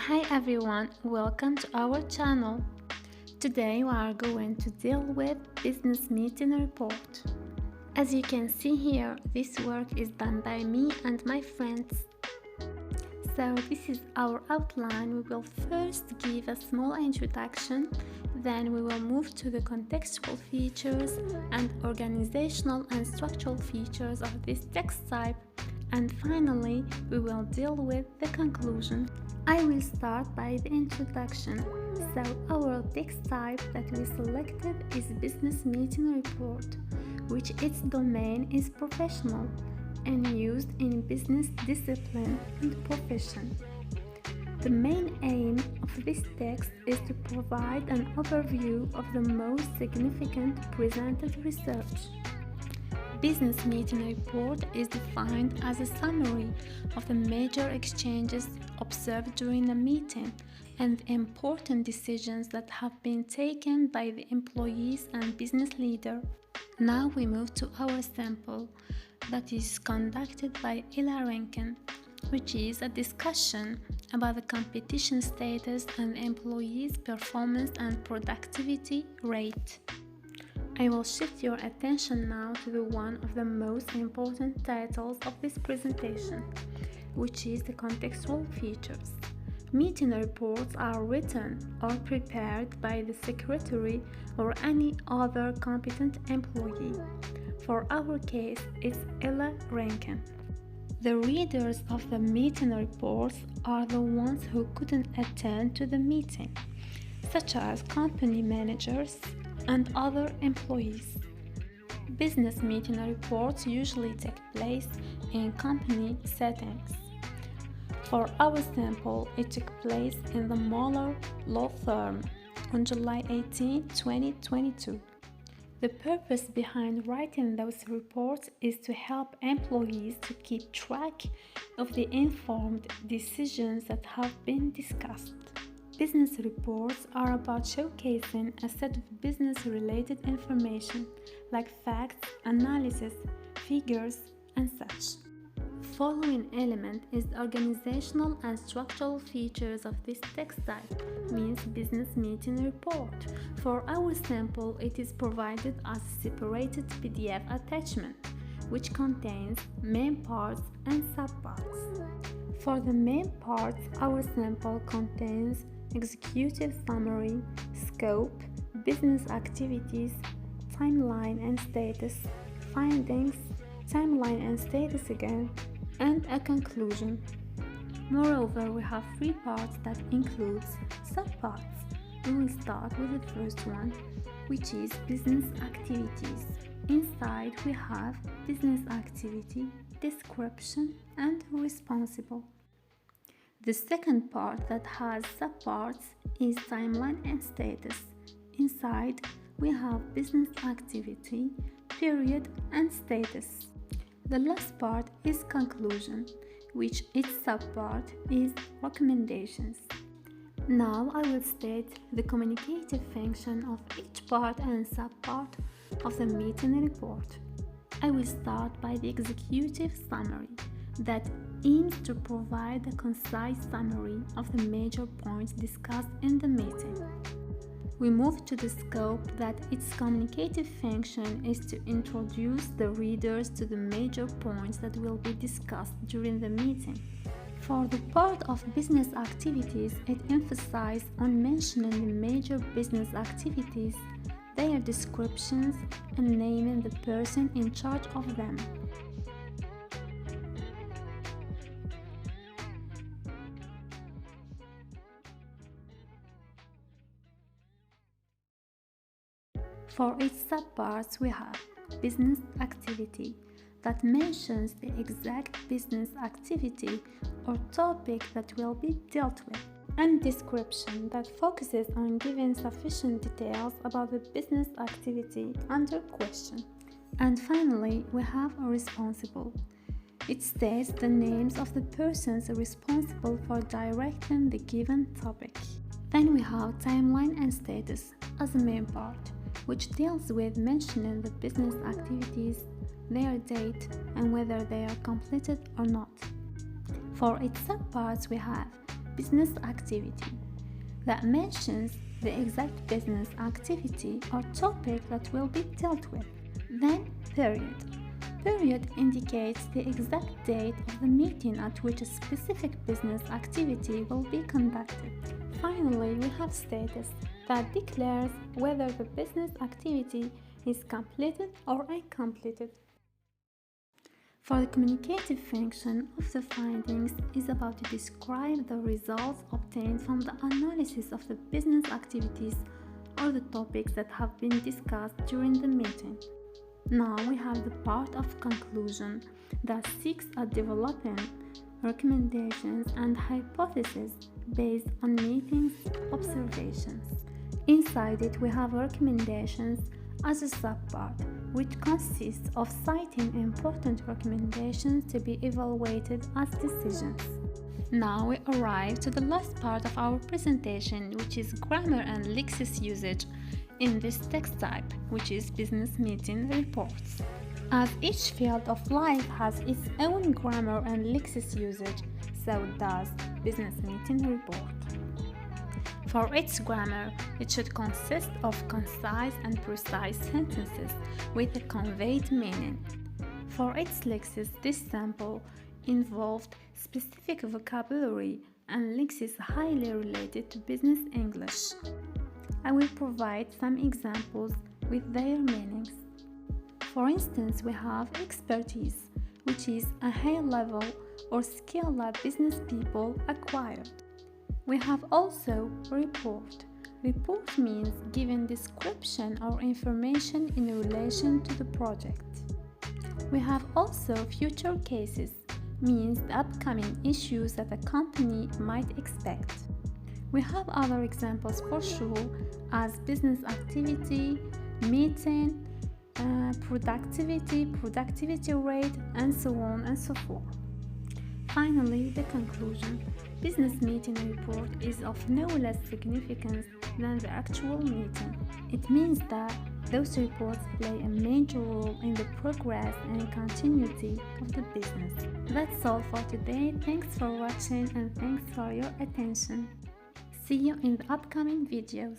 Hi everyone, welcome to our channel. Today we are going to deal with business meeting report. As you can see here, this work is done by me and my friends. So this is our outline. We will first give a small introduction, then we will move to the contextual features and organizational and structural features of this text type, and finally we will deal with the conclusion. I will start by the introduction. So our text type that we selected is business meeting report, which its domain is professional and used in business discipline and profession. The main aim of this text is to provide an overview of the most significant presented research. Business meeting report is defined as a summary of the major exchanges observed during a meeting and important decisions that have been taken by the employees and business leader. Now we move to our sample that is conducted by Ella Rankin, which is a discussion about the competition status and employees' performance and productivity rate. I will shift your attention now to the one of the most important titles of this presentation, which is the contextual features. Meeting reports are written or prepared by the secretary or any other competent employee. For our case, it's Ella Rankin. The readers of the meeting reports are the ones who couldn't attend to the meeting, such as company managers and other employees. Business meeting reports usually take place in company settings. For our sample, it took place in the Mueller law firm on July 18, 2022. The purpose behind writing those reports is to help employees to keep track of the informed decisions that have been discussed. Business reports are about showcasing a set of business-related information like facts, analysis, figures, and such. Following element is the organizational and structural features of this text type, means business meeting report. For our sample, it is provided as a separated PDF attachment, which contains main parts and subparts. For the main parts, our sample contains executive summary, scope, business activities, timeline and status, findings, timeline and status again, and a conclusion. Moreover, we have three parts that includes subparts. We will start with the first one, which is business activities. Inside we have business activity, description, and responsible. The second part that has subparts is timeline and status. Inside we have business activity, period, and status. The last part is conclusion, which its subpart is recommendations. Now I will state the communicative function of each part and subpart of the meeting report. I will start by the executive summary that aims to provide a concise summary of the major points discussed in the meeting. We move to the scope that its communicative function is to introduce the readers to the major points that will be discussed during the meeting. For the part of business activities, it emphasizes on mentioning the major business activities, their descriptions, and naming the person in charge of them. For its subparts, we have business activity that mentions the exact business activity or topic that will be dealt with, and description that focuses on giving sufficient details about the business activity under question. And finally, we have a responsible. It states the names of the persons responsible for directing the given topic. Then we have timeline and status as a main part, which deals with mentioning the business activities, their date, and whether they are completed or not. For its subparts, we have business activity that mentions the exact business activity or topic that will be dealt with. Then period. Period indicates the exact date of the meeting at which a specific business activity will be conducted. Finally, we have status that declares whether the business activity is completed or uncompleted. For the communicative function of the findings is about to describe the results obtained from the analysis of the business activities or the topics that have been discussed during the meeting. Now we have the part of conclusion that seeks at developing recommendations and hypotheses based on meetings observations. Inside it we have recommendations as a subpart, which consists of citing important recommendations to be evaluated as decisions. Now we arrive to the last part of our presentation, which is grammar and lexis usage in this text type, which is business meeting reports. As each field of life has its own grammar and lexis usage, so does business meeting report. For its grammar, it should consist of concise and precise sentences with a conveyed meaning. For its lexis, this sample involved specific vocabulary and lexis highly related to business English. I will provide some examples with their meanings. For instance, we have expertise, which is a high level or skill that business people acquire. We have also report. Report means giving description or information in relation to the project. We have also future cases, means the upcoming issues that a company might expect. We have other examples for sure as business activity, meeting, productivity rate, and so on and so forth. Finally, the conclusion. Business meeting report is of no less significance than the actual meeting. It means that those reports play a major role in the progress and continuity of the business. That's all for today. Thanks for watching and thanks for your attention. See you in the upcoming videos.